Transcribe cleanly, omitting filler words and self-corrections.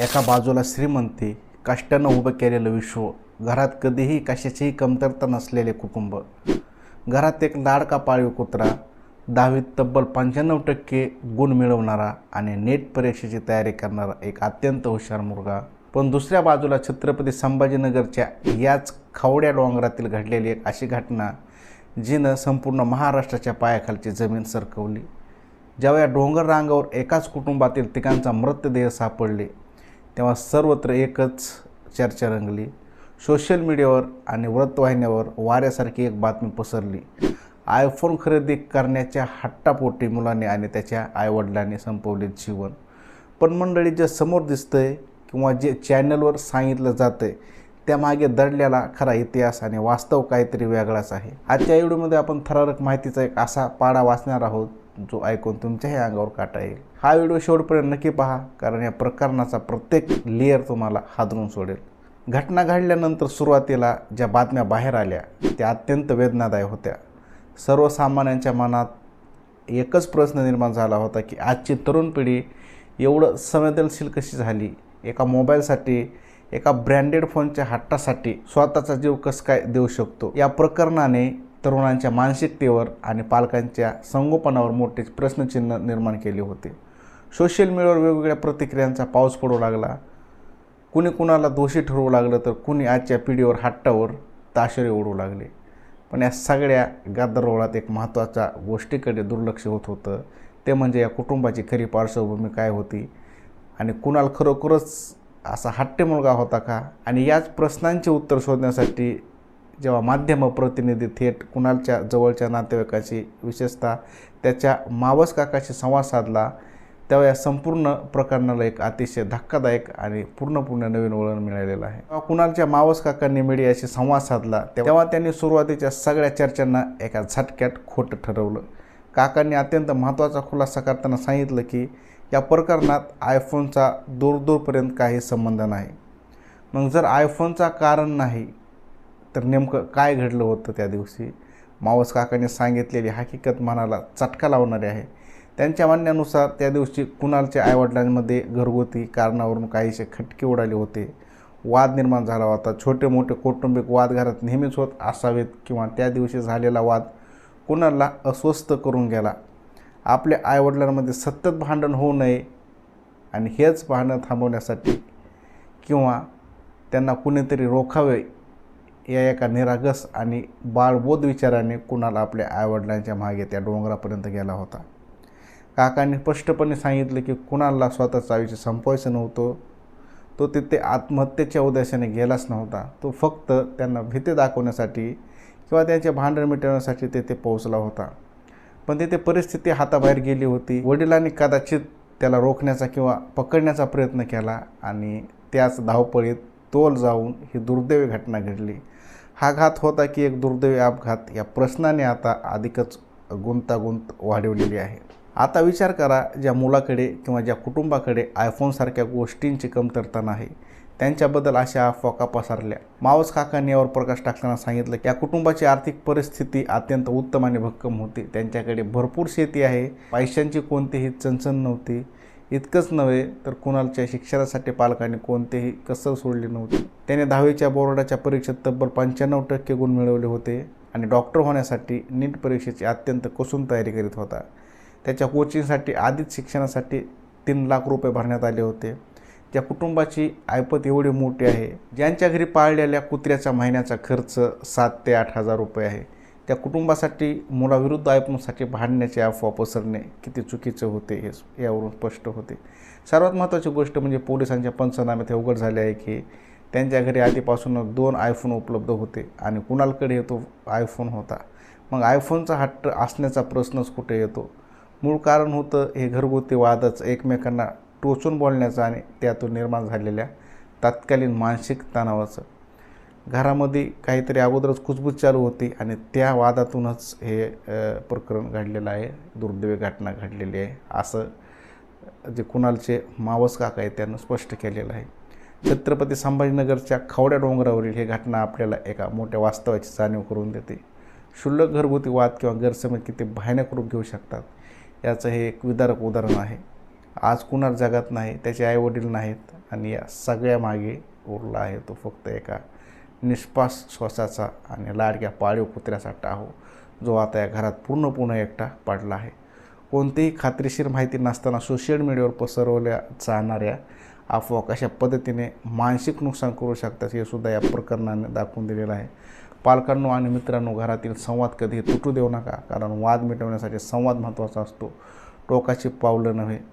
एका बाजूला श्रीमंती, कष्टानं उभं केलेलं विश्व, घरात कधीही कशाचीही कमतरता नसलेले कुटुंब, घरात एक लाडका पाळीव कुत्रा, 10वीत तब्बल 95% गुण मिळवणारा आणि नेट परीक्षेची तयारी करणारा एक अत्यंत हुशार मुलगा. पण दुसऱ्या बाजूला छत्रपती संभाजीनगरच्या याच खवड्या डोंगरातील घडलेली एक अशी घटना जिनं संपूर्ण महाराष्ट्राच्या पायाखालची जमीन सरकवली. जेव्हा या डोंगर रांगावर एकाच कुटुंबातील तिघांचा मृतदेह सापडले तेव्हा सर्वत्र एकच चर्चा रंगली. सोशल मीडियावर आणि वृत्तवाहिन्यावर वाऱ्यासारखी एक बातमी पसरली. आयफोन खरेदी करण्याच्या हट्टापोटी मुलाने आणि त्याच्या आईवडिलांनी संपवले जीवन. पण मंडळी, जे समोर दिसतंय किंवा जे चॅनलवर सांगितलं जातंय त्यामागे दडलेला खरा इतिहास आणि वास्तव काहीतरी वेगळाच आहे. आजच्या व्हिडिओमध्ये आपण थरारक माहितीचा एक असा पाडा वाचणार आहोत जो ऐकून तुमच्याही अंगावर काटा येईल. हा व्हिडिओ शेवटपर्यंत नक्की पहा, कारण या प्रकरणाचा प्रत्येक लेअर तुम्हाला हादरून सोडेल. घटना घडल्यानंतर सुरुवातीला ज्या बातम्या बाहेर आल्या त्या अत्यंत वेदनादायक होत्या. सर्वसामान्यांच्या मनात एकच प्रश्न निर्माण झाला होता की आजची तरुण पिढी एवढं संवेदनशील कशी झाली? एका मोबाईलसाठी, एका ब्रँडेड फोनच्या हट्टासाठी स्वतःचा जीव कसं काय देऊ शकतो? या प्रकरणाने तरुणांच्या मानसिकतेवर आणि पालकांच्या संगोपनावर मोठे प्रश्नचिन्ह निर्माण केले होते. सोशल मीडियावर वेगवेगळ्या प्रतिक्रियांचा पाऊस पडू लागला. कुणी कुणाला दोषी ठरवू लागलं तर कुणी आजच्या पिढीवर हट्टावर ताशेरे ओढू लागले. पण या सगळ्या गदारोळात एक महत्त्वाच्या गोष्टीकडे दुर्लक्ष होत होतं, ते म्हणजे या कुटुंबाची खरी पार्श्वभूमी काय होती आणि कुणाल खरोखरच असा हट्टी मुलगा होता का? आणि याच प्रश्नांचे उत्तर शोधण्यासाठी जेव्हा माध्यम प्रतिनिधी थेट कुणालच्या जवळच्या नातेवाईकाशी, विशेषतः त्याच्या मावस काकाशी संवाद साधला, तेव्हा या संपूर्ण प्रकरणाला एक अतिशय धक्कादायक आणि पूर्णपणे नवीन वळण मिळालेलं आहे. जेव्हा कुणालच्या मावस काकांनी मीडियाशी संवाद साधला तेव्हा त्यांनी सुरुवातीच्या सगळ्या चर्चांना एका झटक्यात खोटं ठरवलं. काकांनी अत्यंत महत्त्वाचा खुलासा करताना सांगितलं की या प्रकरणात आयफोनचा दूरपर्यंत काही संबंध नाही. मग जर आयफोनचा कारण नाही तर नेमकं काय घडलं होतं त्या दिवशी? मावस काकांनी सांगितलेली हकीकत मनाला चटका लावणारी आहे. त्यांच्या म्हणण्यानुसार त्या दिवशी कुणालच्या आईवडिलांमध्ये घरगुती कारणावरून काहीसे खटके उडाले होते. वाद निर्माण झाला होता. छोटे मोठे कौटुंबिक वाद घरात नेहमीच होत असावेत किंवा त्या दिवशी झालेला वाद कुणालला अस्वस्थ करून गेला. आपल्या आईवडिलांमध्ये सतत भांडण होऊ नये आणि हेच भांडण थांबवण्यासाठी किंवा त्यांना कुणीतरी रोखावे या एका निरागस आणि बाळबोध विचाराने कुणाल आपल्या आईवडिलांच्या मागे त्या डोंगरापर्यंत गेला होता. काकांनी स्पष्टपणे सांगितले की कुणालला स्वतःचं आयुष्य संपवायचं नव्हतं. तो तिथे आत्महत्येच्या उद्देशाने गेलाच नव्हता. तो फक्त त्यांना भीती दाखवण्यासाठी किंवा त्यांचे भांडण मिटवण्यासाठी तेथे पोहोचला होता. पण तिथे परिस्थिती हाताबाहेर गेली होती. वडिलांनी कदाचित त्याला रोखण्याचा किंवा पकडण्याचा प्रयत्न केला आणि त्याच धावपळीत तोल जाऊन ही दुर्दैवी घटना घडली. हा घात होता की एक दुर्दैवी अपघात? या प्रश्नाने आता अधिकच गुंतागुंत वाढवलेली आहे. आता विचार करा, ज्या मुलाकडे किंवा ज्या कुटुंबाकडे आयफोनसारख्या गोष्टींची कमतरता नाही त्यांच्याबद्दल अशा अफवा का पसरल्या? मावस काकांनी यावर प्रकाश टाकताना सांगितलं की या कुटुंबाची आर्थिक परिस्थिती अत्यंत उत्तम आणि भक्कम होती. त्यांच्याकडे भरपूर शेती आहे, पैशांची कोणतीही चणचण नव्हती. इतकंच नव्हे तर कुणालच्या शिक्षणासाठी पालकांनी कोणतेही कसर सोडली नव्हती. त्याने 10वीच्या बोर्डाच्या परीक्षेत तब्बल 95% गुण मिळवले होते आणि डॉक्टर होण्यासाठी नीट परीक्षेची अत्यंत कसून तयारी करीत होता. त्याच्या कोचिंगसाठी आधीच शिक्षणासाठी 3 लाख रुपये भरण्यात आले होते. त्या कुटुंबाची ऐपत एवढी मोठी आहे, ज्यांच्या घरी पाळलेल्या कुत्र्याचा महिन्याचा खर्च 7 ते 8 हजार रुपये आहे, त्या कुटुंबासाठी मुलाविरुद्ध आयफोनसाठी भांडण्याचे अफवा पसरणे किती चुकीचे होते हे यावरून स्पष्ट होते. सर्वात महत्त्वाची गोष्ट म्हणजे पोलिसांच्या पंचनाम्यात हे उघड झाले आहे की त्यांच्या घरी आधीपासूनच 2 आयफोन उपलब्ध होते आणि कुणालकडे तो आयफोन होता. मग आयफोनचा हट्ट असण्याचा प्रश्नच कुठे येतो? मूळ कारण होतं हे घरगुती वादच, एकमेकांना टोचून बोलण्याचं आणि त्यातून निर्माण झालेल्या तत्कालीन मानसिक तणावाचं. घरामध्ये काहीतरी अगोदरच कुजबूज चालू होती आणि त्या वादातूनच हे प्रकरण घडलेलं आहे, दुर्दैवी घटना घडलेली आहे, असं जे कुणालचे मावस काका आहेत त्यांना स्पष्ट केलेलं आहे. छत्रपती संभाजीनगरच्या खवड्या डोंगरावरील ही घटना आपल्याला एका मोठ्या वास्तवाची जाणीव करून देते. क्षुल्लक घरगुती वाद किंवा गैरसमज किती भयानक रूप घेऊ शकतात याचं हे एक विदारक उदाहरण आहे. आज कुणार जगात नाही, त्याचे आईवडील नाहीत आणि या सगळ्यामागे उरला आहे तो फक्त एका निष्पास श्वासाचा आणि लाडक्या पाळीव कुत्र्याचा टाहो, जो आता या घरात पूर्णपणे एकटा पडला आहे. कोणतीही खात्रीशीर माहिती नसताना सोशल मीडियावर पसरवल्या जाणाऱ्या अफवा कशा पद्धतीने मानसिक नुकसान करू शकतात हे सुद्धा या प्रकरणाने दाखवून दिलेलं आहे. पालकांनो आणि मित्रांनो, घरातील संवाद कधीही तुटू देऊ नका, कारण वाद मिटवण्यासाठी संवाद महत्त्वाचा असतो. टोकाची पावलं नव्हे